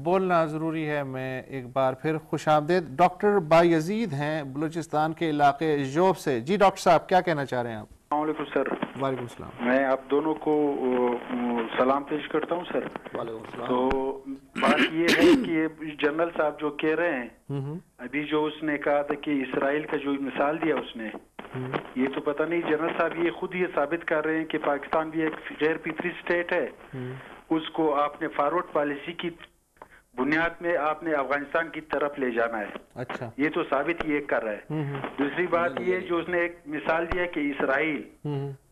बोलना ज़रूरी है। मैं एक बार फिर खुशामदीद। डॉक्टर बायजीद हैं बलूचिस्तान के इलाके जोब से। जी डॉक्टर साहब, क्या कहना चाह रहे हैं आप? वालेकुम सर। वालेकुम सलाम। मैं आप दोनों को सलाम पेश करता हूं सर। वालेकुम सलाम। तो बात ये है कि जनरल साहब जो कह रहे हैं, अभी जो उसने कहा था कि इसराइल का जो मिसाल दिया उसने, ये तो पता नहीं जनरल साहब ये खुद ये साबित कर रहे हैं कि पाकिस्तान भी एक गैर फितरी स्टेट है। उसको आपने फॉरवर्ड पॉलिसी की बुनियाद में आपने अफगानिस्तान की तरफ ले जाना है। अच्छा, ये तो साबित ये कर रहा है। दूसरी बात ये जो उसने एक मिसाल दिया कि इसराइल,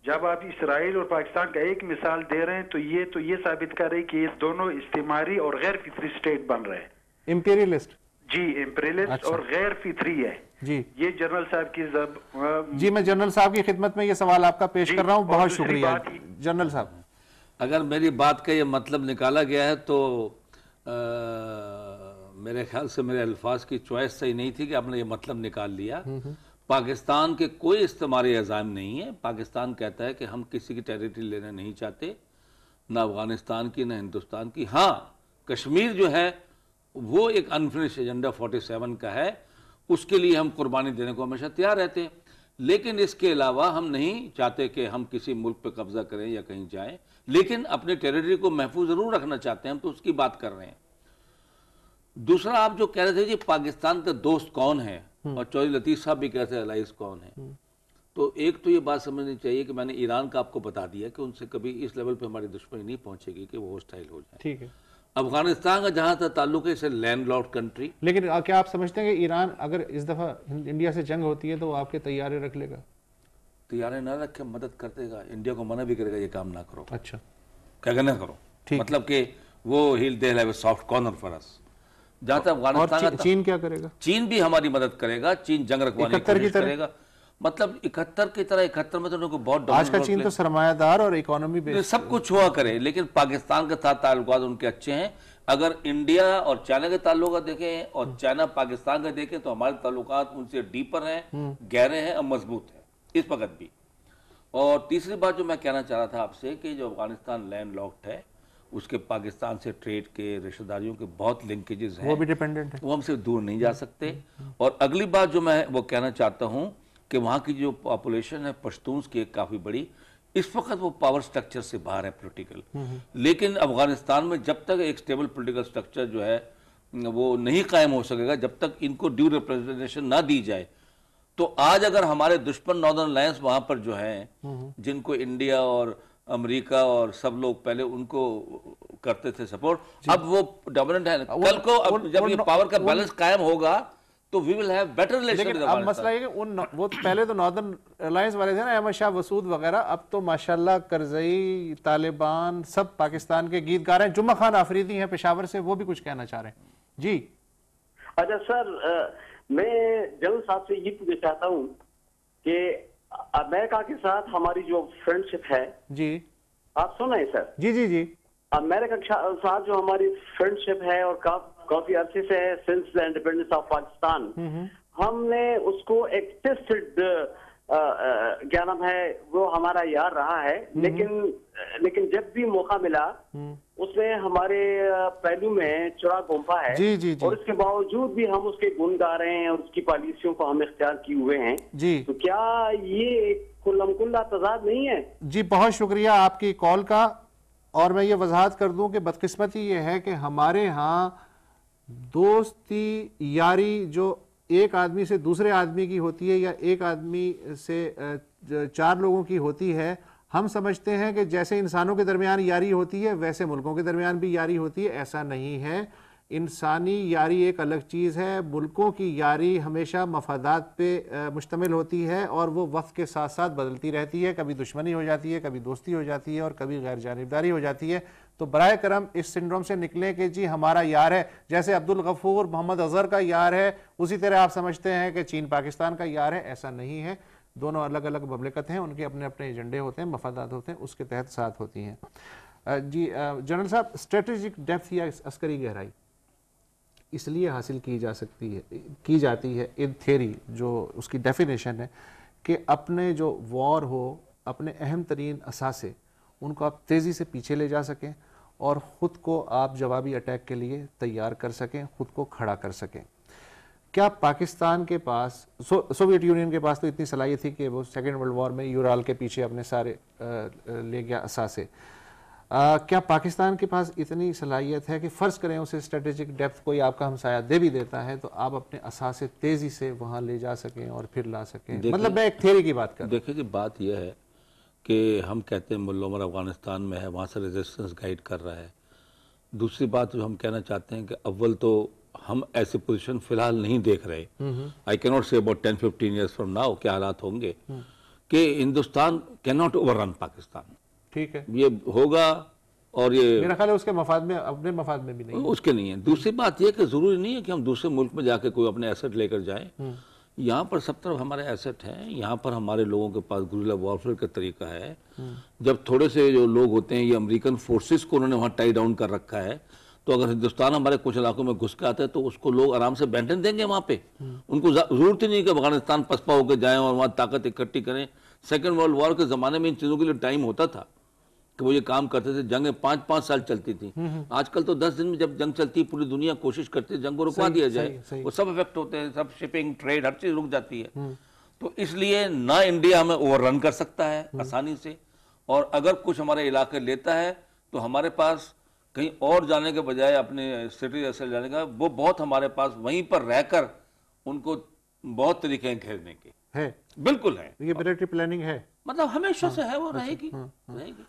जब आप इसराइल और पाकिस्तान का एक मिसाल दे रहे हैं तो ये साबित कर रहे हैं कि ये दोनों इस्तेमारी और गैर फितरी स्टेट बन रहे हैं। इंपीरियलिस्ट। जी, इंपीरियलिस्ट। अच्छा। और गैर फितरी है जी। ये जनरल साहब की जी, मैं जनरल साहब की खिदमत में ये सवाल आपका पेश कर रहा हूँ। बहुत शुक्रिया जनरल साहब। अगर मेरी बात का ये मतलब निकाला गया है तो मेरे ख्याल से मेरे अल्फाज की चॉइस सही नहीं थी कि आपने ये मतलब निकाल लिया। पाकिस्तान के कोई इस्तेमारी अज़ाम नहीं है। पाकिस्तान कहता है कि हम किसी की टेरिटरी लेना नहीं चाहते, ना अफगानिस्तान की ना हिंदुस्तान की। हाँ, कश्मीर जो है वो एक अनफिनिश एजेंडा 47 का है, उसके लिए हम कुर्बानी देने को हमेशा तैयार रहते हैं। लेकिन इसके अलावा हम नहीं चाहते कि हम किसी मुल्क पे कब्जा करें या कहीं जाएं, लेकिन अपने टेरिटरी को महफूज जरूर रखना चाहते हैं। हम तो उसकी बात कर रहे हैं। दूसरा, आप जो कह रहे थे कि पाकिस्तान का दोस्त कौन है, और चौधरी लतीफ साहब भी कह रहे थे अलाइज कौन है, तो एक तो ये बात समझनी चाहिए कि मैंने ईरान का आपको बता दिया कि उनसे कभी इस लेवल पे हमारी दुश्मनी नहीं पहुंचेगी कि वो होस्टाइल हो जाए। ठीक है। अफगानिस्तान का जहां तक ताल्लुक है, इसे लैंडलॉक्ड कंट्री। लेकिन क्या आप समझते हैं कि ईरान अगर इस दफा इंडिया से जंग होती है तो वो आपके तैयारे रख लेगा? तैयारे ना रखे, मदद कर देगा, इंडिया को मना भी करेगा ये काम ना करो। अच्छा, क्या ना करो, मतलब कि वो हिल they have a soft corner for us. जहां तक अफगानिस्तान, चीन क्या करेगा? चीन भी हमारी मदद करेगा। चीन जंग रखवाने की कोशिश करेगा। मतलब 71 की तरह 71 में तो उनको बहुत आज का चीन तो सरमायादार और इकोनॉमी बेस्ड सब कुछ हुआ करे, लेकिन पाकिस्तान के साथ ताल्लुकात उनके अच्छे हैं। अगर इंडिया और चाइना के ताल्लुकात देखें और चाइना पाकिस्तान का देखें तो हमारे ताल्लुकात उनसे डीपर हैं, गहरे हैं और मजबूत हैं इस वक्त भी। और तीसरी बात जो मैं कहना चाह रहा था आपसे कि जो अफगानिस्तान लैंड लॉक्ड है, उसके पाकिस्तान से ट्रेड के, रिश्तेदारियों के बहुत लिंकेजेस हैं, वो भी डिपेंडेंट है, वो हमसे दूर नहीं जा सकते। और अगली बात जो मैं वो कहना चाहता हूँ कि वहाँ की जो पॉपुलेशन है पश्तून्स की काफ़ी बड़ी, इस वक्त वो पावर स्ट्रक्चर से बाहर है पॉलिटिकल। लेकिन अफगानिस्तान में जब तक एक स्टेबल पॉलिटिकल स्ट्रक्चर जो है वो नहीं कायम हो सकेगा, जब तक इनको ड्यू रिप्रेजेंटेशन ना दी जाए, तो आज अगर हमारे दुश्मन नॉर्दर्न अलायंस वहां पर जो हैं, जिनको इंडिया और अमेरिका और सब लोग पहले उनको करते थे सपोर्ट, अब वो डोमिनेंट है। कल को अब जब ये पावर का बैलेंस कायम होगा तो we will have better relation. लेकिन अब मसला ये कि वो पहले तो नॉर्दर्न अलायंस वाले थे ना, अहमद शाह वसूद वगैरह, अब तो माशाल्लाह करजई, तालिबान सब पाकिस्तान के गीतकार हैं। जुम्मा खान आफरीदी हैं पेशावर से, वो भी कुछ कहना चाह रहे हैं जी। अच्छा सर, मैं जनरल साहब से ये पूछना चाहता हूँ कि अमेरिका के साथ हमारी जो फ्रेंडशिप है जी, आप सुन रहे हैं सर? जी जी जी। अमेरिका के साथ जो हमारी फ्रेंडशिप है और काफी अरसे से है, since the independence of Pakistan, हमने उसको एक टेस्टेड क्या नाम है, वो हमारा यार रहा है। लेकिन जब भी मौका मिला उसने हमारे पहलू में चुरा घोंपा है जी, जी, जी। और इसके बावजूद भी हम उसके गुण गा रहे हैं और उसकी पॉलिसियों को हम इख्तियार किए हुए हैं जी। तो क्या ये कुल्ला तजाद नहीं है? जी बहुत शुक्रिया आपकी कॉल का। और मैं ये वजाहत कर दूं कि बदकिस्मती ये है कि हमारे यहाँ दोस्ती यारी जो एक आदमी से दूसरे आदमी की होती है या एक आदमी से 4 लोगों की होती है, हम समझते हैं कि जैसे इंसानों के दरमियान यारी होती है वैसे मुल्कों के दरमियान भी यारी होती है। ऐसा नहीं है। इंसानी यारी एक अलग चीज़ है। मुल्कों की यारी हमेशा मफादात पे मुश्तमिल होती है और वो वक्त के साथ साथ बदलती रहती है। कभी दुश्मनी हो जाती है, कभी दोस्ती हो जाती है और कभी गैर जानिबदारी हो जाती है। तो बराए करम इस सिंड्रोम से निकलें कि जी हमारा यार है, जैसे अब्दुल गफूर मोहम्मद अजहर का यार है, उसी तरह आप समझते हैं कि चीन पाकिस्तान का यार है। ऐसा नहीं है। दोनों अलग अलग ममलिकत हैं, उनके अपने अपने एजेंडे होते हैं, मफादात होते हैं, उसके तहत साथ होती हैं। जी जनरल साहब, स्ट्रेटेजिक डेप्थ या अस्करी गहराई इसलिए हासिल की जाती है इन थ्योरी, जो उसकी डेफिनेशन है कि अपने जो वॉर हो, अपने अहम तरीन असासे उनको आप तेज़ी से पीछे ले जा सकें और ख़ुद को आप जवाबी अटैक के लिए तैयार कर सकें, ख़ुद को खड़ा कर सकें। क्या पाकिस्तान के पास, सोवियत यूनियन के पास तो इतनी सलाहियत थी कि वो सेकेंड वर्ल्ड वॉर में यूराल के पीछे अपने सारे ले गया असासे। क्या पाकिस्तान के पास इतनी सलाहियत है कि फ़र्ज़ करें उसे स्ट्रेटेजिक डेप्थ कोई आपका हमसाया दे भी देता है तो आप अपने असासे तेज़ी से वहाँ ले जा सकें और फिर ला सकें? मतलब मैं एक थ्योरी की बात कर रहा हूँ। देखिए जी, बात यह है कि हम कहते हैं मुल्ला उमर अफगानिस्तान में है, वहाँ से रेजिस्टेंस गाइड कर रहा है। दूसरी बात जो हम कहना चाहते हैं कि अव्वल तो हम ऐसी पोजीशन फिलहाल नहीं देख रहे। I can not say about 10-15 years from now क्या हालात होंगे कि Hindustan can not overrun Pakistan. ठीक है, ये होगा और ये मेरा ख्याल है उसके मफाद में, अपने मफाद में भी नहीं, उसके नहीं है। दूसरी बात यह कि जरूरी नहीं है कि हम दूसरे मुल्क में जाके कोई अपने एसेट लेकर जाएं। यहाँ पर सब तरफ हमारे एसेट हैं, यहाँ पर हमारे लोगों के पास गुरिल्ला वॉरफेयर का तरीका है। जब थोड़े से जो लोग होते हैं, ये अमेरिकन फोर्सेस को उन्होंने वहाँ टाई डाउन कर रखा है, तो अगर हिंदुस्तान हमारे कुछ इलाकों में घुस के आता है तो उसको लोग आराम से बैठने देंगे वहाँ पे। उनको जरूरत ही नहीं कि अफगानिस्तान पसपा होकर जाएं और वहाँ ताकत इकट्ठी करें। सेकेंड वर्ल्ड वॉर के ज़माने में इन चीज़ों के लिए टाइम होता था कि वो ये काम करते थे। जंगें 5-5 साल चलती थी, आजकल तो 10 दिन में जब जंग चलती है पूरी दुनिया कोशिश करती है जंग को रुकवा दिया जाए। वो सब इफेक्ट होते हैं, सब शिपिंग, ट्रेड, हर चीज़ रुक जाती है। तो इसलिए ना इंडिया हमें ओवररन कर सकता है आसानी से, और अगर कुछ हमारे इलाके लेता है तो हमारे पास कहीं और जाने के बजाय अपने सिटी जैसे जाने का, वो बहुत हमारे पास वहीं पर रहकर उनको बहुत तरीके हैं घेरने के। है, बिल्कुल है। ये मिलिट्री प्लानिंग है, मतलब हमेशा से है, वो रहेगी रहेगी।